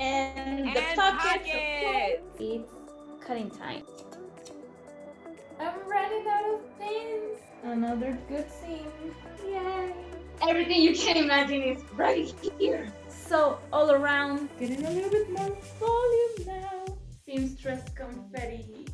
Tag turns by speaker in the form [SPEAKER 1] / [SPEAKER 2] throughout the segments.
[SPEAKER 1] And the
[SPEAKER 2] And
[SPEAKER 1] pockets.
[SPEAKER 2] pockets.
[SPEAKER 3] It's cutting time. I'm running out of pins. Another good seam. Yay!
[SPEAKER 1] Everything you can imagine is right here.
[SPEAKER 3] So all around, getting a little bit more volume now. Seamstress confetti.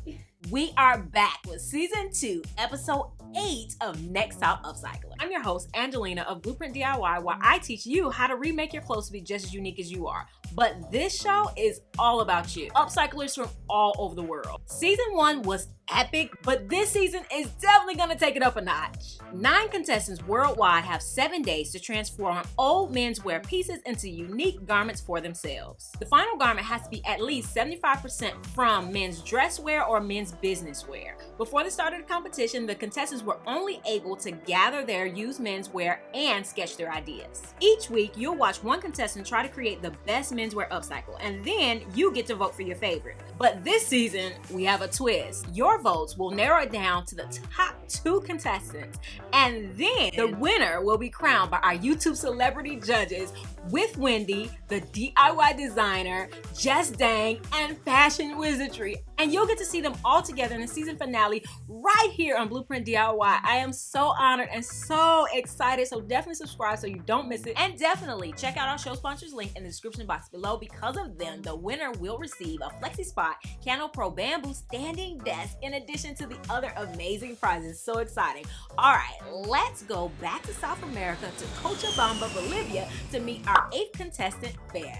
[SPEAKER 2] We are back with season 2, episode 8 of Next Top Upcycler. I'm your host, Angelina of Blueprint DIY, where I teach you how to remake your clothes to be just as unique as you are. But this show is all about you. Upcyclers from all over the world. Season 1 was epic, but this season is definitely gonna take it up a notch. 9 contestants worldwide have 7 days to transform old menswear pieces into unique garments for themselves. The final garment has to be at least 75% from men's dress wear or men's business wear. Before the start of the competition, the contestants were only able to gather their used menswear and sketch their ideas. Each week, you'll watch one contestant try to create the best menswear upcycle, and then you get to vote for your favorite. But this season, we have a twist. Your votes will narrow it down to the top 2 contestants, and then the winner will be crowned by our YouTube celebrity judges with Wendy, the DIY designer, Jess Dang, and Fashion Wizardry. And you'll get to see them all together in the season finale right here on Blueprint DIY. I am so honored and so excited, so definitely subscribe so you don't miss it. And definitely check out our show sponsors link in the description box below. Because of them, the winner will receive a Flexi Spot Cano Pro Bamboo standing desk in addition to the other amazing prizes. So exciting. All right, let's go back to South America to Cochabamba, Bolivia to meet our 8th contestant, Fer.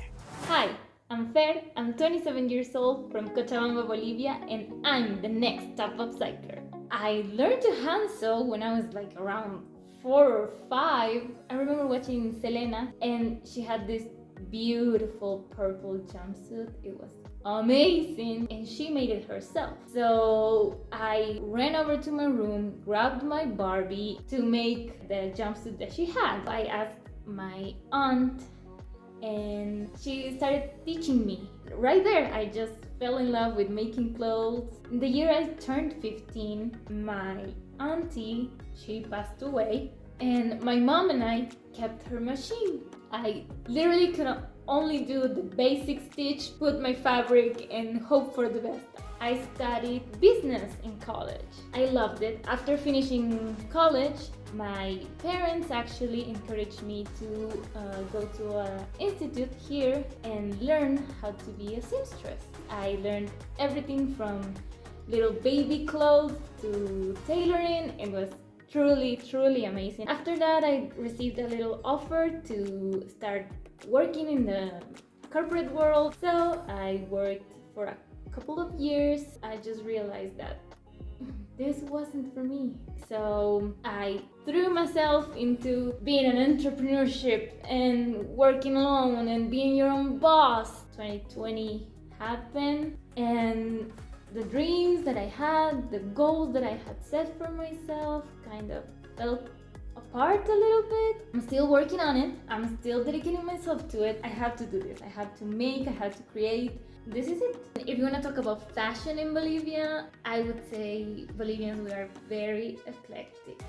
[SPEAKER 3] Hi, I'm Fer. I'm 27 years old from Cochabamba, Bolivia, and I'm the next top upcycler. I learned to hand sew when I was like around 4 or 5. I remember watching Selena, and she had this beautiful purple jumpsuit. It was amazing, and she made it herself. So I ran over to my room, grabbed my Barbie to make the jumpsuit that she had. I asked my aunt, and she started teaching me. Right there, I just fell in love with making clothes. The year I turned 15, my auntie, she passed away, and my mom and I kept her machine. I literally could only do the basic stitch, put my fabric, and hope for the best. I studied business in college. I loved it. After finishing college, my parents actually encouraged me to go to an institute here and learn how to be a seamstress. I learned everything from little baby clothes to tailoring. It was truly amazing. After that, I received a little offer to start working in the corporate world. So I worked for a couple of years. I just realized that this wasn't for me. So I threw myself into being an entrepreneurship and working alone and being your own boss. 2020 happened, and the dreams that I had, the goals that I had set for myself kind of fell apart a little bit. I'm still working on it. I'm still dedicating myself to it. I have to do this. I have to make, I have to create. This is it. If you want to talk about fashion in Bolivia, I would say Bolivians, we are very eclectic.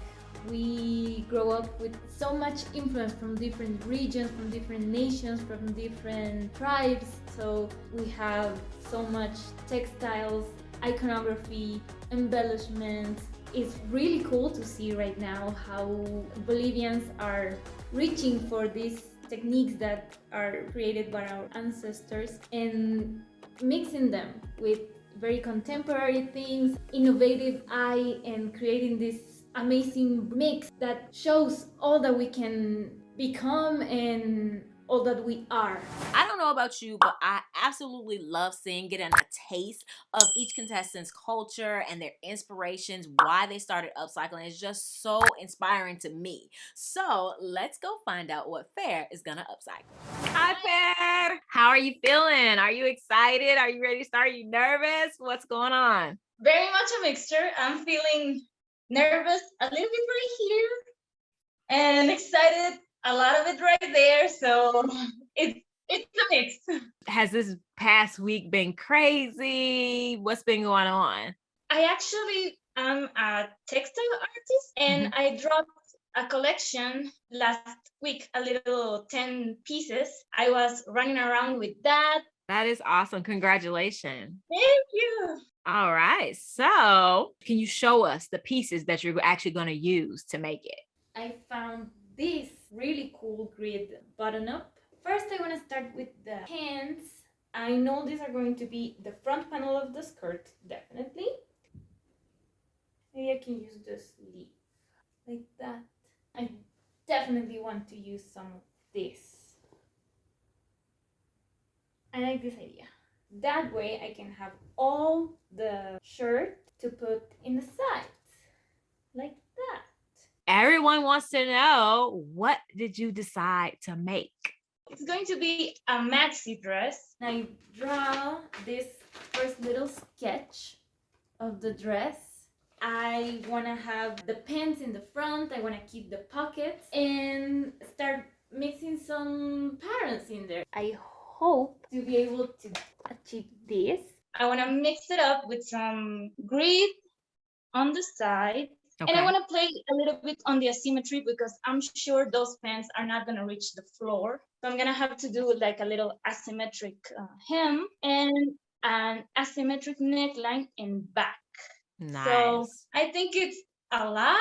[SPEAKER 3] We grow up with so much influence from different regions, from different nations, from different tribes. So we have so much textiles, iconography, embellishments. It's really cool to see right now how Bolivians are reaching for these techniques that are created by our ancestors and mixing them with very contemporary things, innovative eye, and creating this amazing mix that shows all that we can become and all that we are.
[SPEAKER 2] I don't know about you, but I absolutely love seeing, getting a taste of each contestant's culture and their inspirations, why they started upcycling. It's just so inspiring to me. So let's go find out what Fer is gonna upcycle. Hi, Fer. How are you feeling? Are you excited? Are you ready to start? Are you nervous? What's going on?
[SPEAKER 1] Very much a mixture. I'm feeling nervous a little bit right here and excited a lot of it right there. So it's a mix.
[SPEAKER 2] Has this past week been crazy? What's been going on?
[SPEAKER 1] I actually am a textile artist, and I dropped a collection last week, a little 10 pieces. I was running around with that.
[SPEAKER 2] That is awesome. Congratulations.
[SPEAKER 1] Thank you.
[SPEAKER 2] All right. So can you show us the pieces that you're actually going to use to make it?
[SPEAKER 3] I found this really cool grid button up. First, I want to start with the hands. I know these are going to be the front panel of the skirt, definitely. Maybe I can use the sleeve like that. I definitely want to use some of this. I like this idea. That way I can have all the shirt to put in the sides, like that.
[SPEAKER 2] Everyone wants to know, what did you decide to make?
[SPEAKER 1] It's going to be a maxi dress.
[SPEAKER 3] I draw this first little sketch of the dress. I want to have the pants in the front. I want to keep the pockets and start mixing some patterns in there. I hope to be able to achieve this.
[SPEAKER 1] I want to mix it up with some grid on the side.
[SPEAKER 2] Okay.
[SPEAKER 1] And I want to play a little bit on the asymmetry because I'm sure those pants are not going to reach the floor. So I'm going to have to do like a little asymmetric hem and an asymmetric neckline in back.
[SPEAKER 2] Nice.
[SPEAKER 1] So I think it's a lot.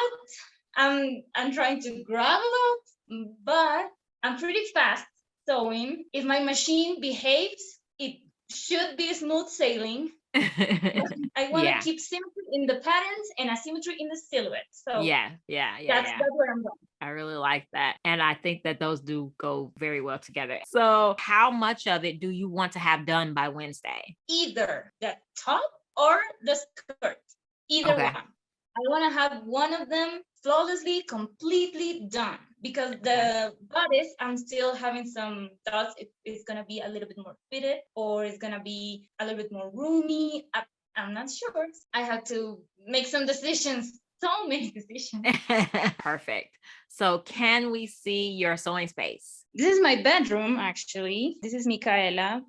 [SPEAKER 1] I'm trying to grab a lot, but I'm pretty fast sewing. If my machine behaves, it should be smooth sailing. I want to keep symmetry in the patterns and asymmetry in the silhouette. So that's where I'm going.
[SPEAKER 2] I really like that. And I think that those do go very well together. So how much of it do you want to have done by Wednesday?
[SPEAKER 1] Either the top or the skirt. Either one. I want to have one of them flawlessly, completely done. Because the bodice, I'm still having some thoughts if it's going to be a little bit more fitted or it's going to be a little bit more roomy. I'm not sure. I have to make some decisions. So many decisions.
[SPEAKER 2] Perfect. So can we see your sewing space?
[SPEAKER 1] This is my bedroom, actually. This is Micaela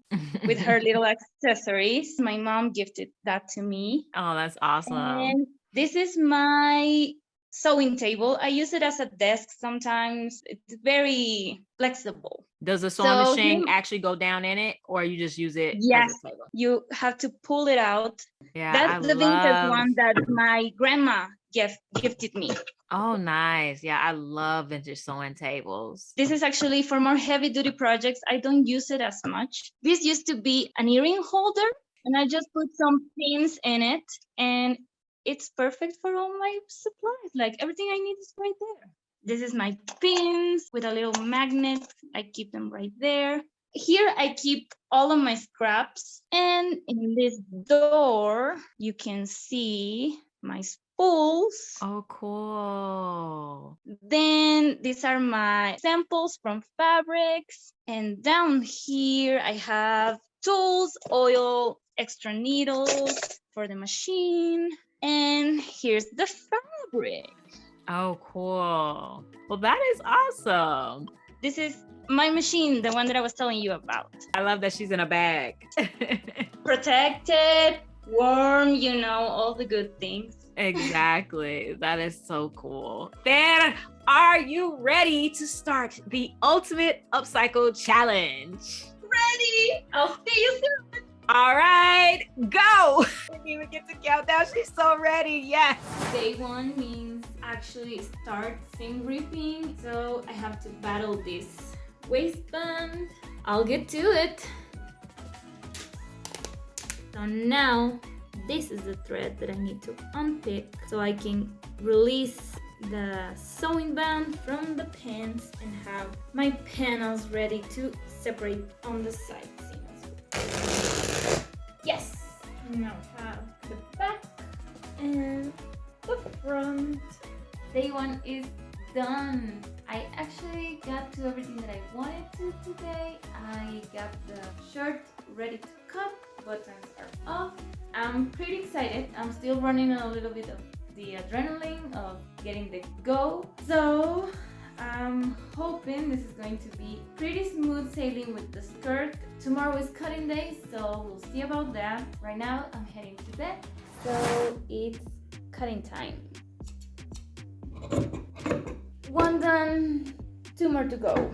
[SPEAKER 1] with her little accessories. My mom gifted that to me.
[SPEAKER 2] Oh, that's awesome.
[SPEAKER 1] And this is my sewing table. I use it as a desk sometimes. It's very flexible.
[SPEAKER 2] Does the sewing machine actually go down in it, or you just use it as a table?
[SPEAKER 1] You have to pull it out.
[SPEAKER 2] Yeah,
[SPEAKER 1] that's the vintage one that my grandma gifted me.
[SPEAKER 2] Oh, nice. Yeah, I love vintage sewing tables.
[SPEAKER 1] This is actually for more heavy duty projects. I don't use it as much. This used to be an earring holder, and I just put some pins in it, and it's perfect for all my supplies. Like everything I need is right there. This is my pins with a little magnet. I keep them right there. Here I keep all of my scraps. And in this door, you can see my spools.
[SPEAKER 2] Oh, cool.
[SPEAKER 1] Then these are my samples from fabrics. And down here, I have tools, oil, extra needles for the machine. And here's the fabric.
[SPEAKER 2] Oh, cool. Well, that is awesome.
[SPEAKER 1] This is my machine, the one that I was telling you about.
[SPEAKER 2] I love that she's in a bag.
[SPEAKER 1] Protected, warm, all the good things.
[SPEAKER 2] Exactly. That is so cool. Fer, are you ready to start the ultimate upcycle challenge?
[SPEAKER 1] Ready. I'll see you soon.
[SPEAKER 2] All right, go. We didn't even get to count down. She's so ready. Yes.
[SPEAKER 3] Day one means actually start seam ripping. So I have to battle this waistband. I'll get to it. So now this is the thread that I need to unpick so I can release the sewing band from the pins and have my panels ready to separate on the side seams. Yes! Now have the back and the front. Day one is done. I actually got to everything that I wanted to today. I got the shirt ready to cut. Buttons are off. I'm pretty excited. I'm still running a little bit of the adrenaline of getting the go. So I'm hoping this is going to be pretty smooth sailing with the skirt. Tomorrow is cutting day, so we'll see about that. Right now I'm heading to bed, so it's cutting time. One done, 2 more to go.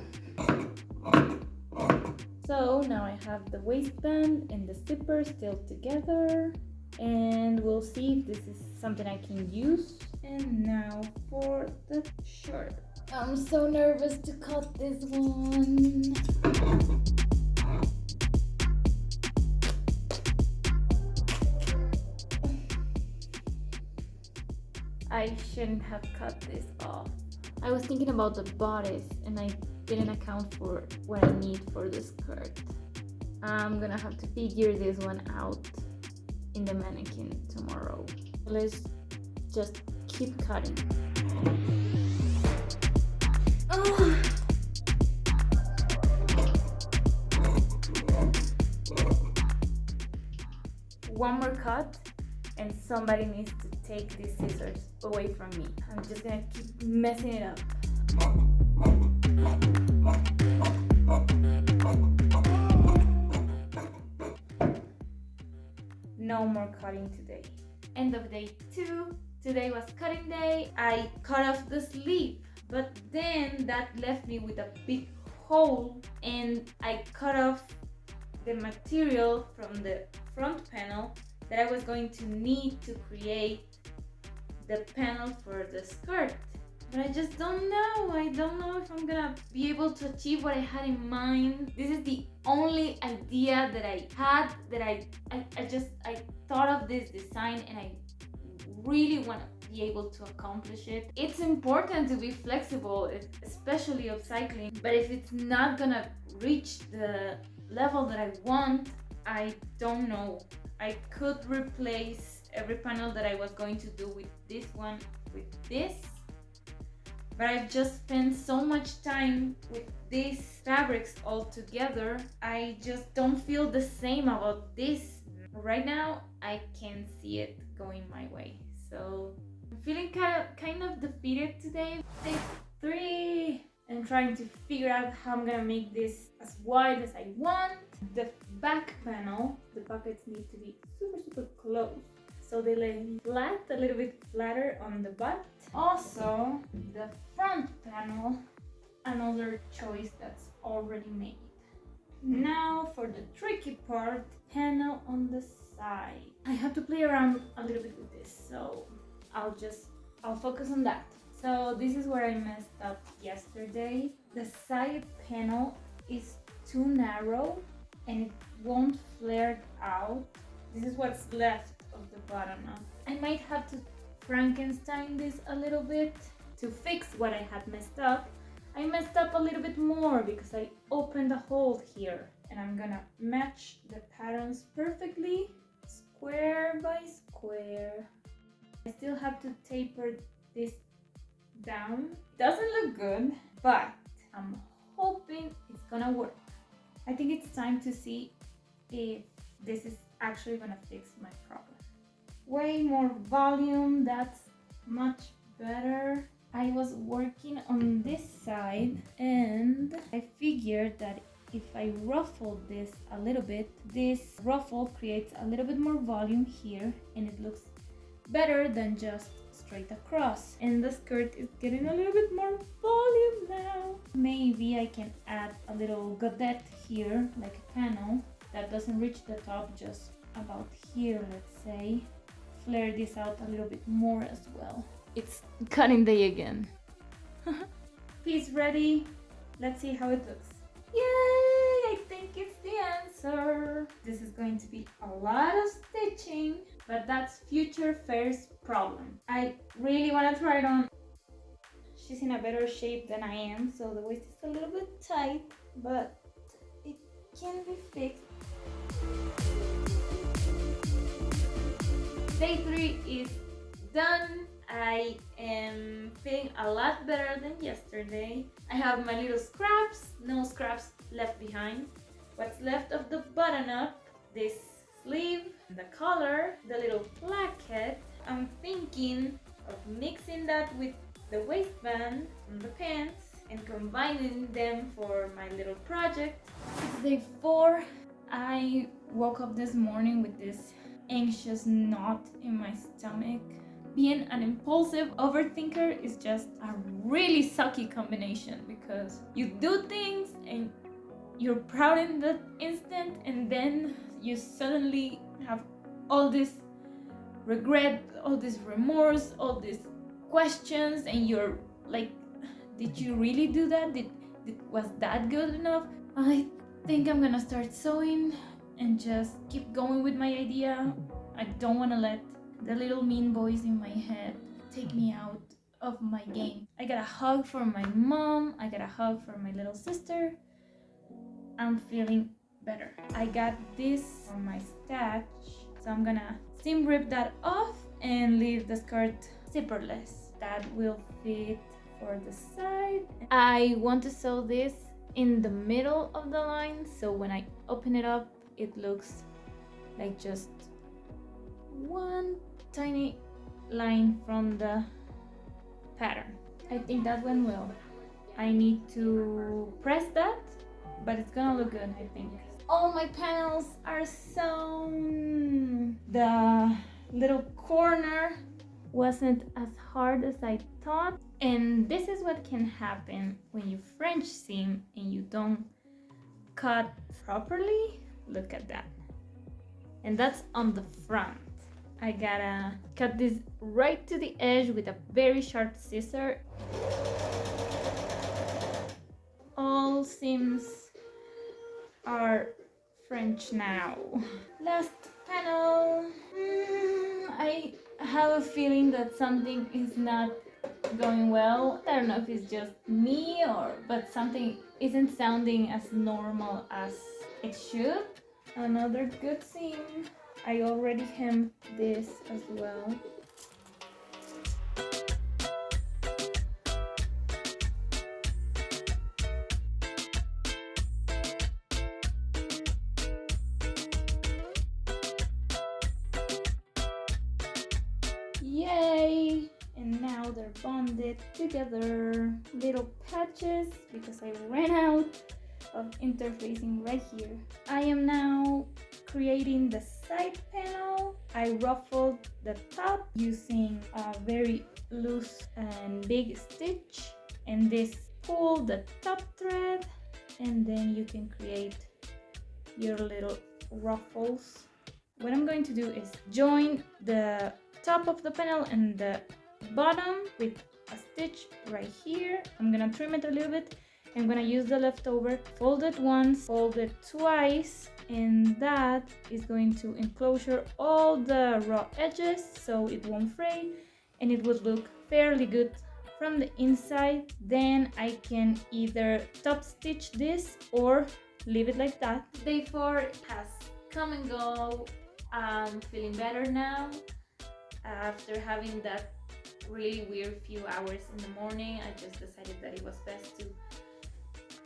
[SPEAKER 3] So now I have the waistband and the zipper still together, and we'll see if this is something I can use. And now for the shirt. I'm so nervous to cut this one. I shouldn't have cut this off. I was thinking about the bodice and I didn't account for what I need for the skirt. I'm gonna have to figure this one out in the mannequin tomorrow. Let's just keep cutting. Oh. One more cut and somebody needs to take these scissors away from me. I'm just gonna keep messing it up. No more cutting today. End of day 2. Today was cutting day. I cut off the sleeve, but then that left me with a big hole, and I cut off the material from the front panel that I was going to need to create the panel for the skirt. But I just don't know. I don't know if I'm gonna be able to achieve what I had in mind. This is the only idea that I had, that I thought of this design, and I really want to be able to accomplish it. It's important to be flexible, especially upcycling, but if it's not gonna reach the level that I want, I don't know. I could replace every panel that I was going to do with this one with this, but I've just spent so much time with these fabrics all together. I just don't feel the same about this. Right now, I can see it going my way. So I'm feeling kind of defeated today. Day 3. I'm trying to figure out how I'm gonna make this as wide as I want. The back panel, the pockets need to be super close, so they lay flat, a little bit flatter on the butt. Also, the front panel, another choice that's already made. Now for the tricky part, panel on the side. I have to play around a little bit with this, so I'll focus on that. So this is where I messed up yesterday. The side panel is too narrow and it won't flare out. This is what's left of the bottom up. I might have to Frankenstein this a little bit to fix what I had messed up. I messed up a little bit more because I opened a hole here, and I'm gonna match the patterns perfectly, square by square. I still have to taper this down. Doesn't look good, but I'm hoping it's gonna work. I think it's time to see if this is actually gonna fix my problem. Way more volume, that's much better. I was working on this side and I figured that if I ruffle this a little bit, this ruffle creates a little bit more volume here and it looks better than just straight across. And the skirt is getting a little bit more volume now. Maybe I can add a little godette here, like a panel that doesn't reach the top, just about here, let's say. Flare this out a little bit more as well. It's cutting day again. Piece ready. Let's see how it looks. Yay! I think it's the answer. This is going to be a lot of stitching, but that's future Fer's problem. I really want to try it on. She's in a better shape than I am, so the waist is a little bit tight, but it can be fixed. Day 3 is done. I am feeling a lot better than yesterday. I have my little scraps, no scraps left behind. What's left of the button up, this sleeve, the collar, the little placket. I'm thinking of mixing that with the waistband and the pants and combining them for my little project. It's day 4. I woke up this morning with this anxious knot in my stomach. being an impulsive overthinker is just a really sucky combination, because you do things and you're proud in that instant, and then you suddenly have all this regret, all this remorse, all these questions, and you're like, did you really do that? Was that good enough? I think I'm gonna start sewing and just keep going with my idea. I don't want to let the little mean voice in my head take me out of my game. I got a hug from my mom, I got a hug from my little sister. I'm feeling better. I got this from my stash, so I'm gonna seam rip that off and leave the skirt zipperless. That will fit for the side. I want to sew this in the middle of the line, so when I open it up, it looks like just one tiny line from the pattern. I think that went well. I need to press that, but it's gonna look good, I think. All my panels are sewn. The little corner wasn't as hard as I thought. And this is what can happen when you French seam and you don't cut properly. Look at that. And that's on the front. I gotta cut this right to the edge with a very sharp scissor. All seams are French now. Last panel. I have a feeling that something is not going well. I don't know if it's just me but something isn't sounding as normal as it should. Another good seam. I already hemmed this as well. Yay! And now they're bonded together. Little patches because I ran out of interfacing right here. I am now creating the side panel. I ruffled the top using a very loose and big stitch, and this pull the top thread, and then you can create your little ruffles. What I'm going to do is join the top of the panel and the bottom with a stitch right here. I'm gonna trim it a little bit. I'm gonna use the leftover, fold it once, fold it twice, and that is going to enclosure all the raw edges so it won't fray and it would look fairly good from the inside. Then I can either top stitch this or leave it like that. Day 4 has come and go. I'm feeling better now. After having that really weird few hours in the morning, I just decided that it was best to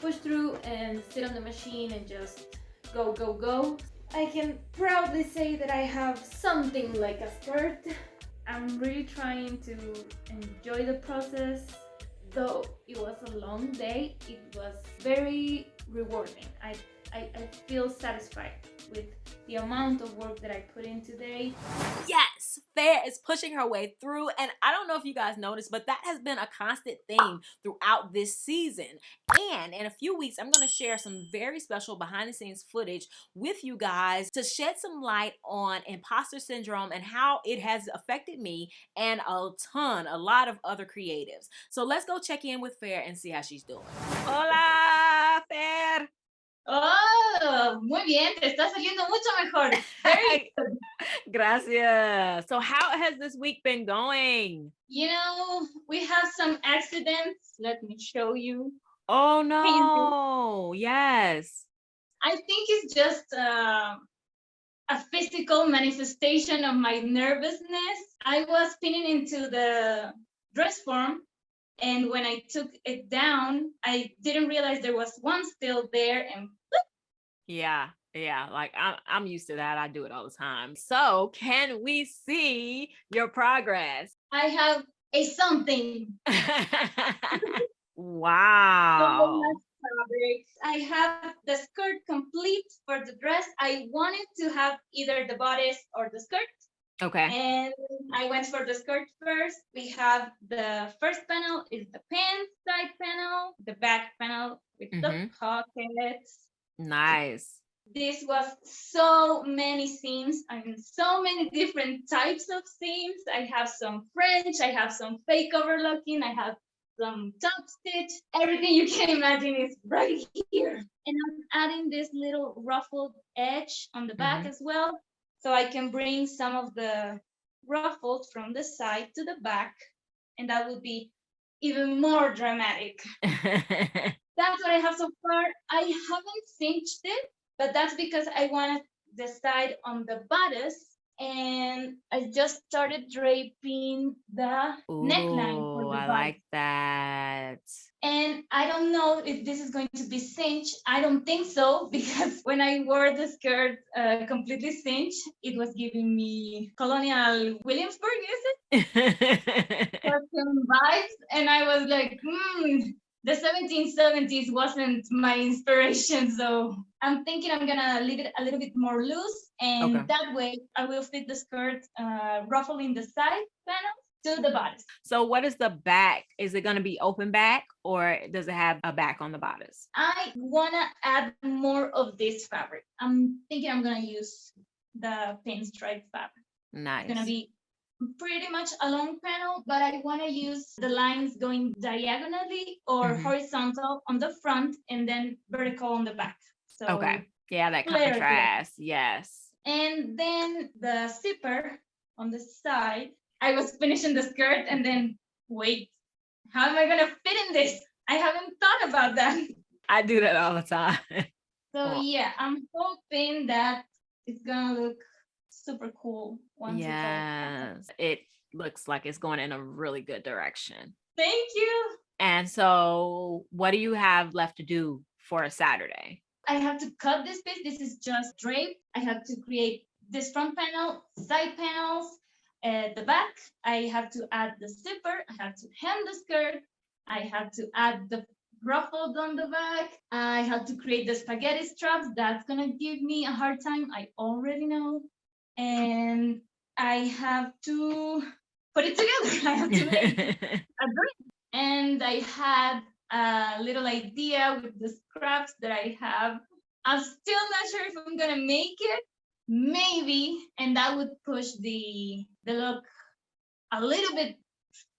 [SPEAKER 3] push through and sit on the machine and just go, go, go. I can proudly say that I have something like a skirt. I'm really trying to enjoy the process. Though it was a long day, it was very rewarding. I feel satisfied with the amount of work that I put in today.
[SPEAKER 2] Yes, Fer is pushing her way through, and I don't know if you guys noticed, but that has been a constant theme throughout this season. And in a few weeks, I'm going to share some very special behind the scenes footage with you guys to shed some light on imposter syndrome and how it has affected me and a lot of other creatives. So let's go check in with Fer and see how she's doing. Hola, Fer.
[SPEAKER 1] Oh, muy bien, te está saliendo mucho mejor. Very good.
[SPEAKER 2] Gracias. So how has this week been going?
[SPEAKER 1] You know, we have some accidents. Let me show you.
[SPEAKER 2] Oh no, yes.
[SPEAKER 1] I think it's just a physical manifestation of my nervousness. I was pinning into the dress form, and when I took it down, I didn't realize there was one still there, and
[SPEAKER 2] Yeah, like I'm used to that. I do it all the time. So can we see your progress?
[SPEAKER 1] I have a something.
[SPEAKER 2] Wow.
[SPEAKER 1] I have the skirt complete for the dress. I wanted to have either the bodice or the skirt,
[SPEAKER 2] Okay.
[SPEAKER 1] And I went for the skirt first. We have the first panel is the pants side panel, the back panel with the pockets.
[SPEAKER 2] Nice.
[SPEAKER 1] This was so many seams. I mean, so many different types of seams. I have some French, I have some fake overlocking, I have some top stitch. Everything you can imagine is right here. And I'm adding this little ruffled edge on the back as well. So I can bring some of the ruffles from the side to the back. And that would be even more dramatic. That's what I have so far. I haven't cinched it, but that's because I want to decide on the bodice. And I just started draping the neckline for
[SPEAKER 2] Ooh,
[SPEAKER 1] the
[SPEAKER 2] I
[SPEAKER 1] bodice.
[SPEAKER 2] like that.
[SPEAKER 1] And I don't know if this is going to be cinched. I don't think so, because when I wore the skirt completely cinched, it was giving me Colonial Williamsburg, is it? Custom vibes. And I was like, the 1770s wasn't my inspiration. So I'm thinking I'm gonna leave it a little bit more loose. And that way I will fit the skirt ruffle in the side panel to the bodice.
[SPEAKER 2] So what is the back? Is it going to be open back, or does it have a back on the bodice?
[SPEAKER 1] I want to add more of this fabric. I'm thinking I'm going to use the pinstripe fabric.
[SPEAKER 2] Nice.
[SPEAKER 1] It's going to be pretty much a long panel, but I want to use the lines going diagonally or horizontal on the front and then vertical on the back. So
[SPEAKER 2] yeah, that contrast. Yes.
[SPEAKER 1] And then the zipper on the side, I was finishing the skirt and then, wait, how am I going to fit in this? I haven't thought about that.
[SPEAKER 2] I do that all the time.
[SPEAKER 1] So yeah, I'm hoping that it's going to look super cool once it's all done.
[SPEAKER 2] It looks like it's going in a really good direction.
[SPEAKER 1] Thank you.
[SPEAKER 2] And so what do you have left to do for a Saturday?
[SPEAKER 1] I have to cut this piece. This is just drape. I have to create this front panel, side panels, the back. I have to add the zipper. I have to hem the skirt. I have to add the ruffles on the back. I have to create the spaghetti straps. That's going to give me a hard time. I already know. And I have to put it together. I have to make a dress. And I had a little idea with the scraps that I have. I'm still not sure if I'm going to make it. Maybe, and that would push the look a little bit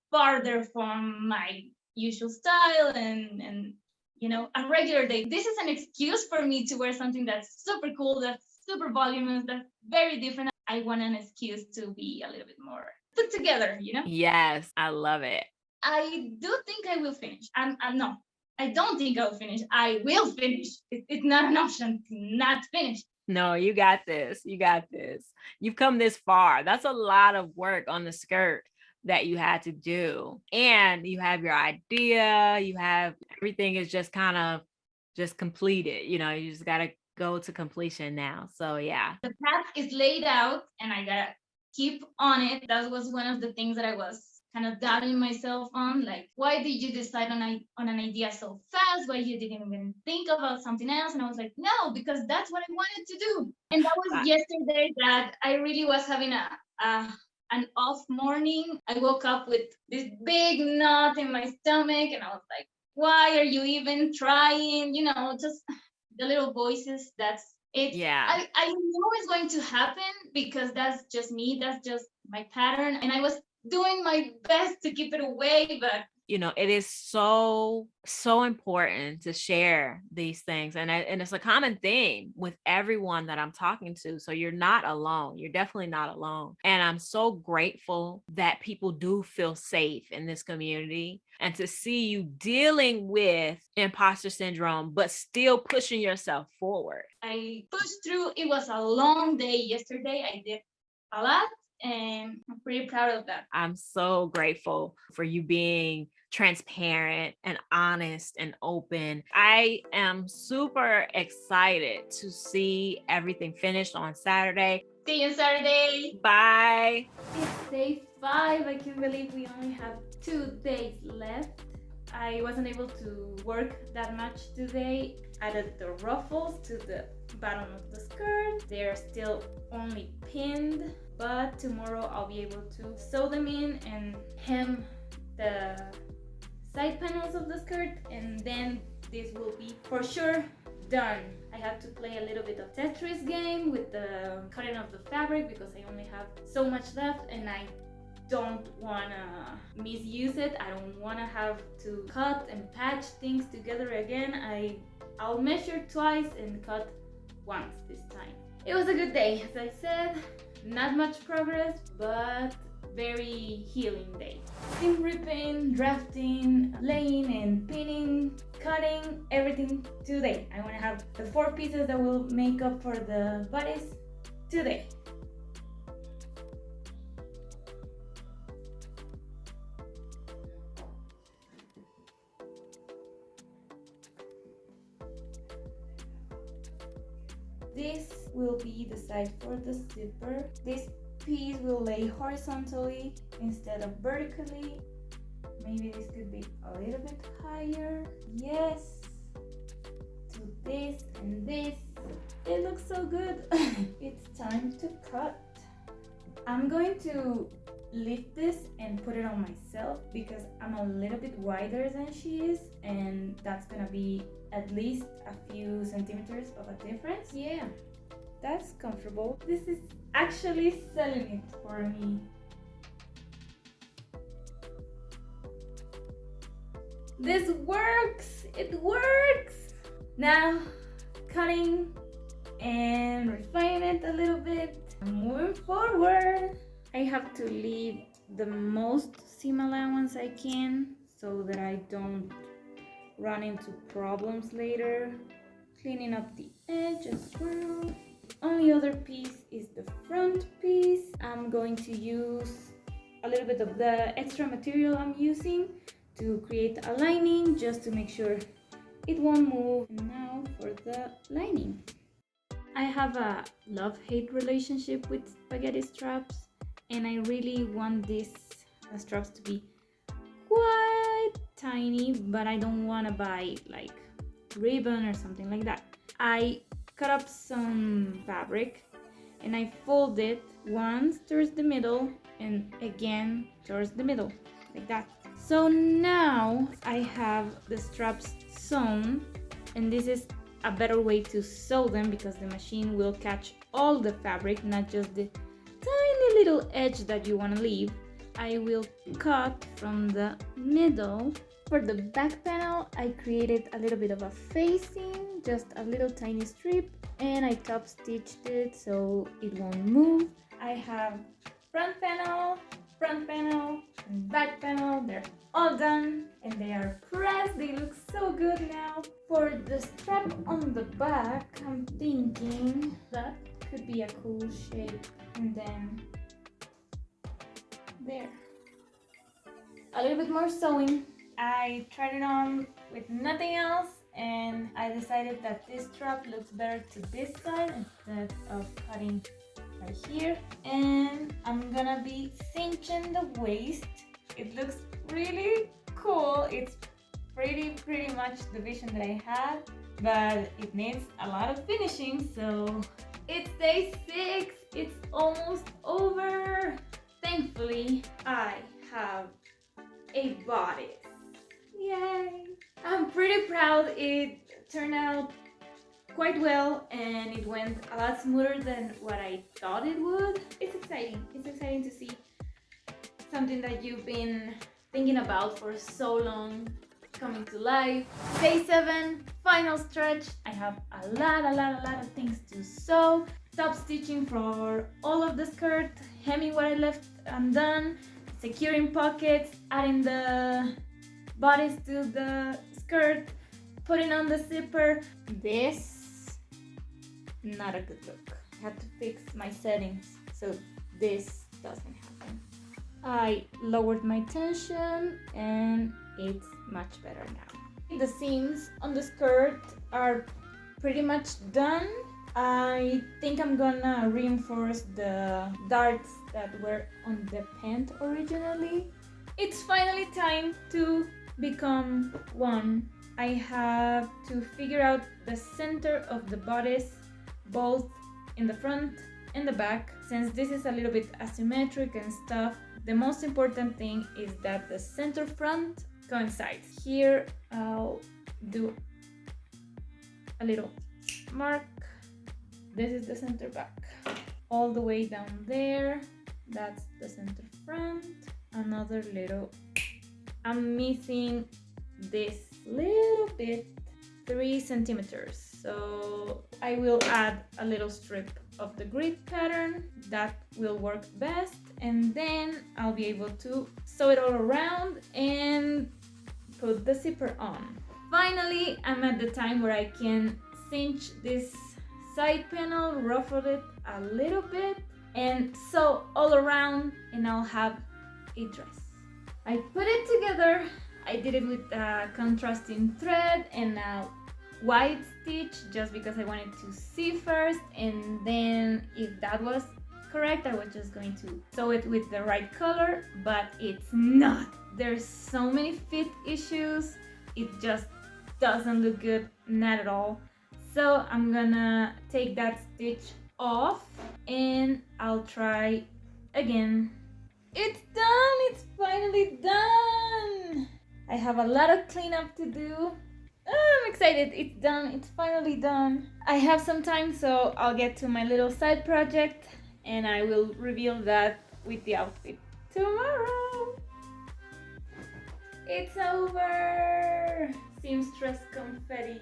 [SPEAKER 1] farther from my usual style and a regular day. This is an excuse for me to wear something that's super cool, that's super voluminous, that's very different. I want an excuse to be a little bit more put together,
[SPEAKER 2] Yes, I love it.
[SPEAKER 1] I do think I will finish. No, I don't think I'll finish. I will finish. It's not an option to not finish.
[SPEAKER 2] No, you got this. You got this. You've come this far. That's a lot of work on the skirt that you had to do. And you have your idea. You have everything is just kind of just completed. You just got to go to completion now. So yeah.
[SPEAKER 1] The path is laid out and I got to keep on it. That was one of the things that I was kind of doubting myself on, like, why did you decide on an idea so fast? Why you didn't even think about something else? And I was like, no, because that's what I wanted to do. And that was yesterday that I really was having an off morning. I woke up with this big knot in my stomach and I was like, why are you even trying? Just the little voices. That's it.
[SPEAKER 2] Yeah.
[SPEAKER 1] I know it's going to happen because that's just me. That's just my pattern. And I was doing my best to keep it away, but
[SPEAKER 2] it is so important to share these things, and it's a common theme with everyone that I'm talking to. So you're not alone. You're definitely not alone. And I'm so grateful that people do feel safe in this community, and to see you dealing with imposter syndrome but still pushing yourself forward.
[SPEAKER 1] I pushed through. It was a long day yesterday. I did a lot. And I'm pretty proud of that.
[SPEAKER 2] I'm so grateful for you being transparent and honest and open. I am super excited to see everything finished on Saturday.
[SPEAKER 1] See you Saturday.
[SPEAKER 2] Bye.
[SPEAKER 3] It's day 5. I can't believe we only have 2 days left. I wasn't able to work that much today. added the ruffles to the bottom of the skirt. They're still only pinned, but tomorrow I'll be able to sew them in and hem the side panels of the skirt, and then this will be for sure done. I have to play a little bit of Tetris game with the cutting of the fabric because I only have so much left and I don't want to misuse it. I don't want to have to cut and patch things together again. I'll measure twice and cut once this time. It was a good day, as I said. Not much progress, but very healing day. Seam ripping, drafting, laying and pinning, cutting, everything today. I want to have the 4 pieces that will make up for the bodice today. This will be the side for the zipper. This piece will lay horizontally instead of vertically. Maybe this could be a little bit higher. Yes. To this and this. It looks so good. It's time to cut. I'm going to lift this and put it on myself because I'm a little bit wider than she is, and that's gonna be at least a few centimeters of a difference. Yeah, that's comfortable. This is actually selling it for me. This works! It works! Now, cutting and refining it a little bit. Moving forward. I have to leave the most seam allowance I can so that I don't run into problems later. Cleaning up the edge as well. The only other piece is the front piece. I'm going to use a little bit of the extra material I'm using to create a lining just to make sure it won't move. Now for the lining. I have a love-hate relationship with spaghetti straps, and I really want these straps to be quite tiny, but I don't want to buy like ribbon or something like that. I cut up some fabric and I fold it once towards the middle and again towards the middle, like that. So now I have the straps sewn, and this is a better way to sew them because the machine will catch all the fabric, not just the tiny little edge that you want to leave. I will cut from the middle. For the back panel, I created a little bit of a facing, just a little tiny strip, and I top stitched it so it won't move. I have front panel, and back panel. They're all done and they are pressed. They look so good now. For the strap on the back, I'm thinking that could be a cool shape, and then there. A little bit more sewing. I tried it on with nothing else, and I decided that this strap looks better to this side instead of cutting right here. And I'm gonna be cinching the waist. It looks really cool. It's pretty much the vision that I had, but it needs a lot of finishing. So it's day 6. It's almost over. Thankfully, I have a bodice. Yay! I'm pretty proud. It turned out quite well and it went a lot smoother than what I thought it would. It's exciting. It's exciting to see something that you've been thinking about for so long coming to life. Day 7, final stretch. I have a lot of things to sew. Top stitching for all of the skirt, hemming what I left undone, securing pockets, adding the bodice to the skirt, putting on the zipper. This, not a good look. I have to fix my settings so this doesn't happen. I lowered my tension and it's much better now. The seams on the skirt are pretty much done. I think I'm gonna reinforce the darts that were on the pant originally. It's finally time to become one I have to figure out the center of the bodice, both in the front and the back. Since this is a little bit asymmetric and stuff, the most important thing is that the center front coincides. Here I'll do a little mark. This is the center back. All the way down there, that's the center front. Another little, I'm missing this little bit, 3 centimeters. So I will add a little strip of the grid pattern. That will work best. And then I'll be able to sew it all around and put the zipper on. Finally, I'm at the time where I can cinch this side panel, ruffle it a little bit, and sew all around, and I'll have a dress. I put it together. I did it with contrasting thread and a white stitch just because I wanted to see first, and then if that was correct, I was just going to sew it with the right color, but it's not. There's so many fit issues. It just doesn't look good, not at all. So I'm gonna take that stitch off and I'll try again. It's done! It's finally done! I have a lot of cleanup to do. I'm excited. It's done. It's finally done. I have some time, so I'll get to my little side project and I will reveal that with the outfit tomorrow. It's over! Seamstress confetti.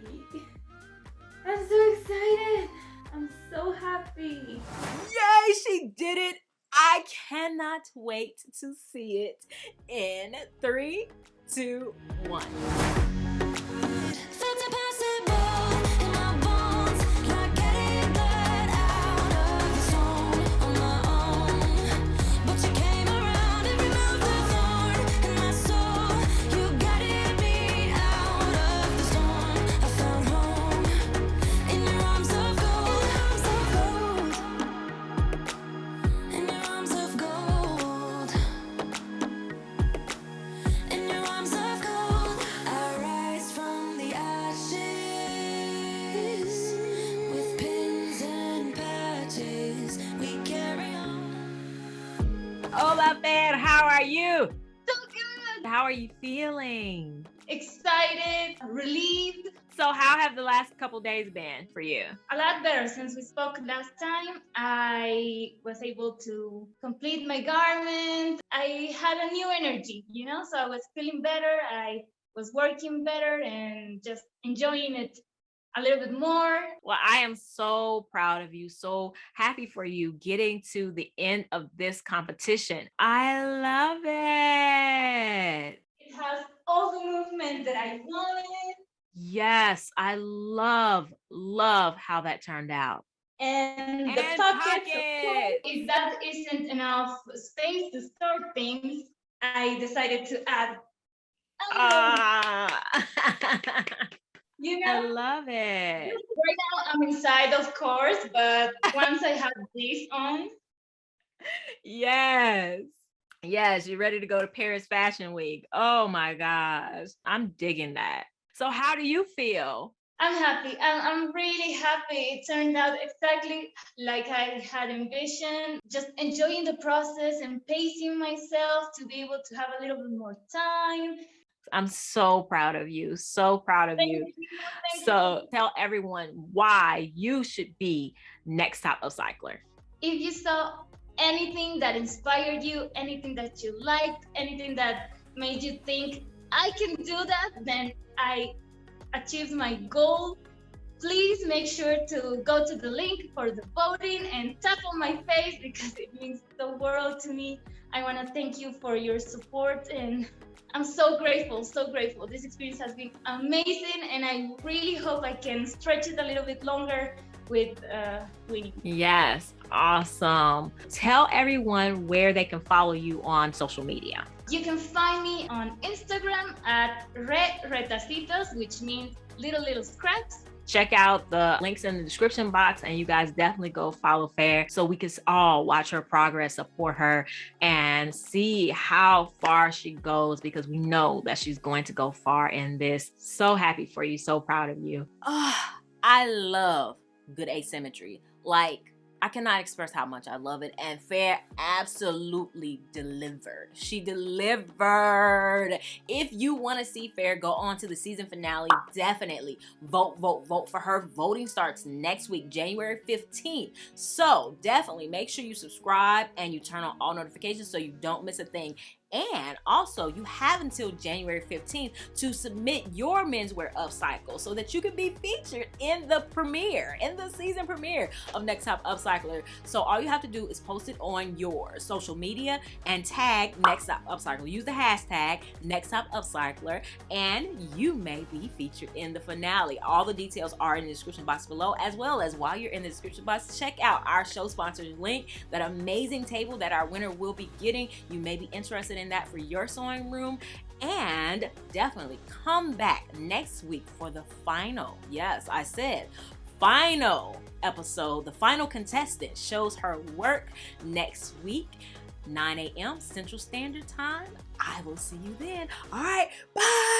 [SPEAKER 3] I'm so excited. I'm so happy.
[SPEAKER 2] Yay, she did it. I cannot wait to see it in 3, 2, 1. Hola, Fer, how are you?
[SPEAKER 1] So good!
[SPEAKER 2] How are you feeling?
[SPEAKER 1] Excited, relieved.
[SPEAKER 2] So how have the last couple days been for you?
[SPEAKER 1] A lot better since we spoke last time. I was able to complete my garment. I had a new energy, so I was feeling better. I was working better and just enjoying it a little bit more.
[SPEAKER 2] Well, I am so proud of you, so happy for you getting to the end of this competition. I love it.
[SPEAKER 1] It has all the movement that I wanted.
[SPEAKER 2] Yes, I love how that turned out.
[SPEAKER 1] And the pockets. If that isn't enough space to store things, I decided to add
[SPEAKER 2] I love it.
[SPEAKER 1] Right now I'm inside, of course, but once I have this on.
[SPEAKER 2] Yes, you're ready to go to Paris Fashion Week. Oh my gosh, I'm digging that. So how do you feel?
[SPEAKER 1] I'm happy. I'm really happy. It turned out exactly like I had envisioned. Just enjoying the process and pacing myself to be able to have a little bit more time.
[SPEAKER 2] I'm so proud of you. So proud of you. So tell everyone why you should be next top upcycler.
[SPEAKER 1] If you saw anything that inspired you, anything that you liked, anything that made you think, I can do that, then I achieved my goal. Please make sure to go to the link for the voting and tap on my face because it means the world to me. I want to thank you for your support and I'm so grateful, so grateful. This experience has been amazing and I really hope I can stretch it a little bit longer with winning.
[SPEAKER 2] Yes, awesome. Tell everyone where they can follow you on social media.
[SPEAKER 1] You can find me on Instagram at retacitos, which means little scraps.
[SPEAKER 2] check out the links in the description box, and you guys definitely go follow Fer so we can all watch her progress, support her, and see how far she goes, because we know that she's going to go far in this. So happy for you, so proud of you. I love good asymmetry. Like, I cannot express how much I love it, and Fer absolutely delivered. She delivered. If you want to see Fer go on to the season finale, definitely vote for her. Voting starts next week, January 15th. So definitely make sure you subscribe and you turn on all notifications so you don't miss a thing. And also, you have until January 15th to submit your menswear upcycle so that you can be featured in the premiere, in the season premiere of Next Top Upcycler. So all you have to do is post it on your social media and tag Next Top Upcycler. Use the hashtag Next Top Upcycler, and you may be featured in the finale. All the details are in the description box below, as well as while you're in the description box, check out our show sponsors link, that amazing table that our winner will be getting. You may be interested in that for your sewing room. And definitely come back next week for the final, yes, I said final episode. The final contestant shows her work next week, 9 a.m. Central Standard Time. I will see you then. All right, bye.